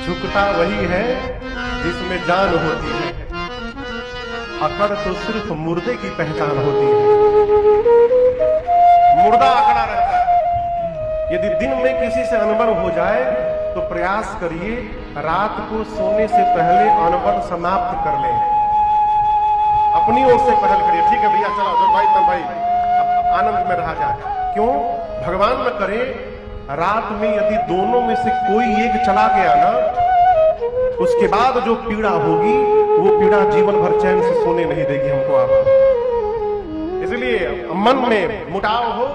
झुकता वही है जिसमें जान होती है, अकड़ तो सिर्फ मुर्दे की पहचान होती है। मुर्दा अकड़ा रहता है। यदि दिन में किसी से अनबन हो जाए तो प्रयास करिए रात को सोने से पहले अनबन समाप्त कर लें, अपनी ओर से पहल करिए। ठीक है भैया चलो तो भाई आनंद में रहा जाए। क्यों? भगवान न करे रात में यदि दोनों में से कोई एक चला गया ना, उसके बाद जो पीड़ा होगी वो पीड़ा जीवन भर चैन से सोने नहीं देगी हमको आपको। इसलिए मन में मुटाव हो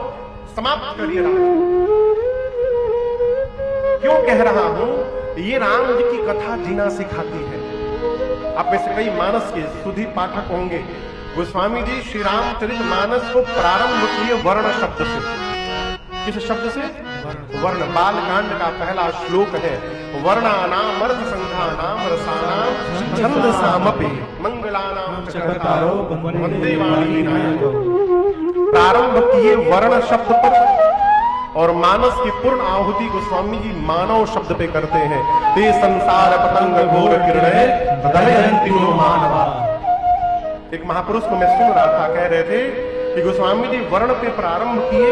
समाप्त करिए रात। क्यों कह रहा हूं? ये राम जी की कथा जीना सिखाती है। आप में से कई मानस के सुधी पाठक होंगे। गोस्वामी जी श्री रामचरितमानस को प्रारंभ किए वर्ण शब्द से। किस शब्द से? वर्ण। बालकांड का पहला श्लोक है वर्णानाम अर्थ संघानाम रसानाम छंदसामपि मंगलानाम चक्रतारो वंदे वाणी विनायको। प्रारंभ किए वर्ण शब्द पर और मानस की पूर्ण आहुति गोस्वामी जी मानव शब्द पे करते हैं। ते संसार पतंग घोर किरणे दहयन्ति नो मानवा। एक महापुरुष को मैं सुन रहा था, कह रहे थे कि गोस्वामी जी वर्ण पे प्रारंभ किए,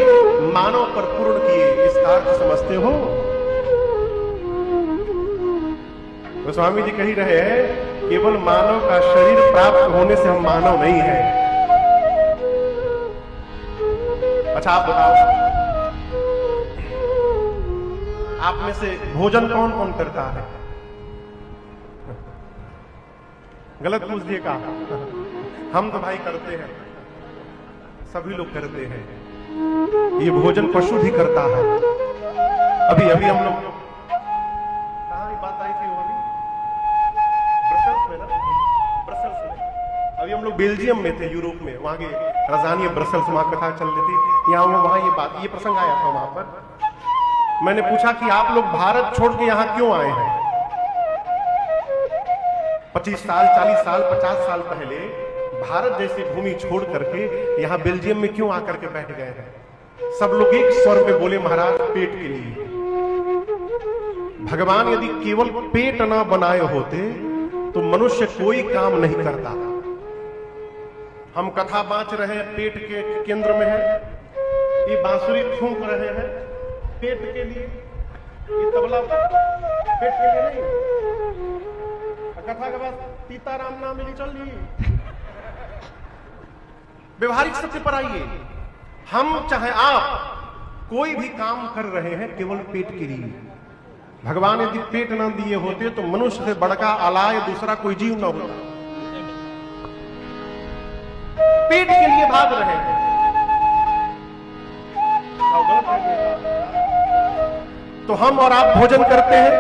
मानव पर पूर्ण किए। इसका अर्थ समझते हो? गोस्वामी जी कही रहे हैं केवल मानव का शरीर प्राप्त होने से हम मानव नहीं है। अच्छा आप बताओ, आप में से भोजन कौन कौन करता है? गलत पूछ दिए का? हम तो भाई करते हैं, सभी लोग करते हैं। ये भोजन पशु भी करता है। अभी हम लोग कहाँ बात आई थी? वो अभी ब्रसेल्स में ना, ब्रसेल्स में। अभी हम लोग बेल्जियम में थे, यूरोप में। वहां के राजधानी ब्रसेल्स, वहां कथा चल रही थी। यहाँ वहां ये प्रसंग आया था। वहां पर मैंने पूछा कि आप लोग भारत छोड़ के यहाँ क्यों आए हैं? 25 साल 40 साल 50 साल पहले भारत जैसी भूमि छोड़ करके यहाँ बेल्जियम में क्यों आकर के बैठ गए हैं? सब लोग एक स्वर में बोले महाराज पेट के लिए। भगवान यदि केवल पेट ना बनाए होते तो मनुष्य कोई काम नहीं करता। हम कथा बांच रहे हैं, पेट के केंद्र में है। ये बांसुरी फूंक रहे हैं पेट के लिए, ये तबला पेट के लिए नहीं। कथा के बाद सीताराम नाम मिली चल रही। व्यवहारिक सत्य पर आइए। हम चाहे आप कोई भी काम कर रहे हैं केवल पेट के लिए। भगवान यदि पेट ना दिए होते तो मनुष्य से बड़का अलाय दूसरा कोई जीव ना होता। पेट के लिए भाग रहे हैं। तो हम और आप भोजन करते हैं,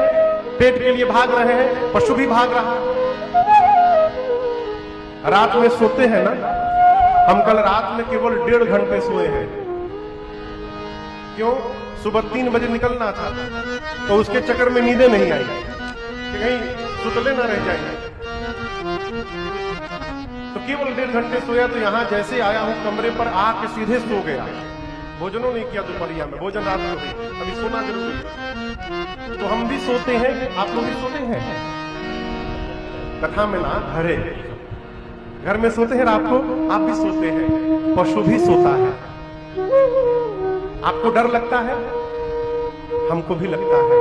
पेट के लिए भाग रहे हैं, पशु भी भाग रहा है। रात में सोते हैं ना, हम कल रात में केवल 1.5 घंटे सोए हैं। क्यों? सुबह 3 बजे निकलना था, तो उसके चक्कर में नींदें नहीं आई कि कहीं सुतले ना रह जाएंगे। तो केवल 1.5 घंटे सोया, तो यहां जैसे आया हूं कमरे पर आके सीधे सो गया। भोजनों नहीं किया दोपहरिया में, भोजन रात में हुई, अभी सोना जरूरी है। तो हम भी सोते हैं, आप लोग भी सोते हैं। कथा में ना घर में सोते हैं रात को, आप भी सोते हैं, पशु भी सोता है। आपको डर लगता है, हमको भी लगता है,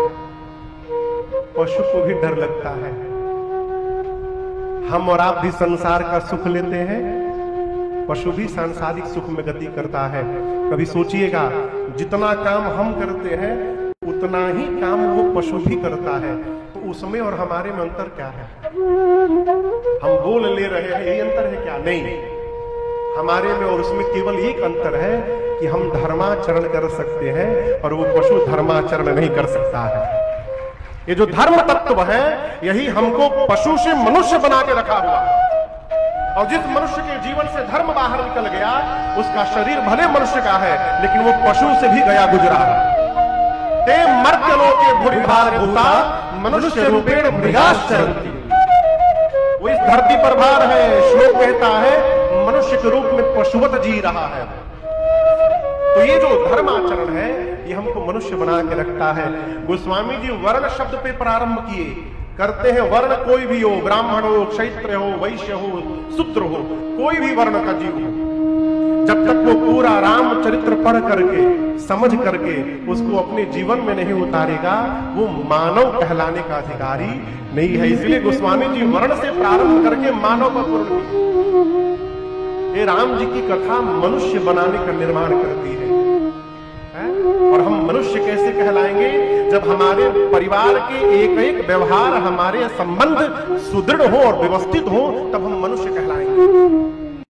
पशु को भी डर लगता है। हम और आप भी संसार का सुख लेते हैं, पशु भी सांसारिक सुख में गति करता है। कभी सोचिएगा जितना काम हम करते हैं उतना ही काम वो पशु भी करता है, तो उसमें और हमारे में अंतर क्या है? हम बोल ले रहे हैं, यही अंतर है क्या? नहीं, हमारे में और उसमें केवल एक अंतर है कि हम धर्माचरण कर सकते हैं और वो पशु धर्माचरण नहीं कर सकता है। ये जो धर्म तत्व है यही हमको पशु से मनुष्य बना के रखा हुआ है। और जिस मनुष्य के जीवन से धर्म बाहर निकल गया उसका शरीर भले मनुष्य का है लेकिन वो पशु से भी गया गुजरा है। ते मर्त्यलोके भूरिभार भूता मनुष्य रूपेण मृगाश्चरन्ति। वो इस धरती पर भार है। श्लोक कहता है मनुष्य के रूप में पशुवत जी रहा है। तो ये जो धर्माचरण है ये हमको मनुष्य बना के रखता है। गोस्वामी जी वर्ण शब्द पे प्रारंभ किए, करते हैं वर्ण कोई भी हो, ब्राह्मण हो, क्षत्रिय हो, वैश्य हो, शूद्र हो, कोई भी वर्ण का जीव हो, जब तक वो पूरा रामचरित्र पढ़ करके समझ करके उसको अपने जीवन में नहीं उतारेगा, वो मानव कहलाने का अधिकारी नहीं है। इसलिए गोस्वामी जी वर्ण से प्रारंभ करके मानव का पूर्ण किया। ये राम जी की कथा मनुष्य बनाने का निर्माण करती है। और हम मनुष्य कैसे कहलाएंगे? जब हमारे परिवार के एक एक व्यवहार, हमारे संबंध सुदृढ़ हो और व्यवस्थित हो, तब हम मनुष्य कहलाएंगे।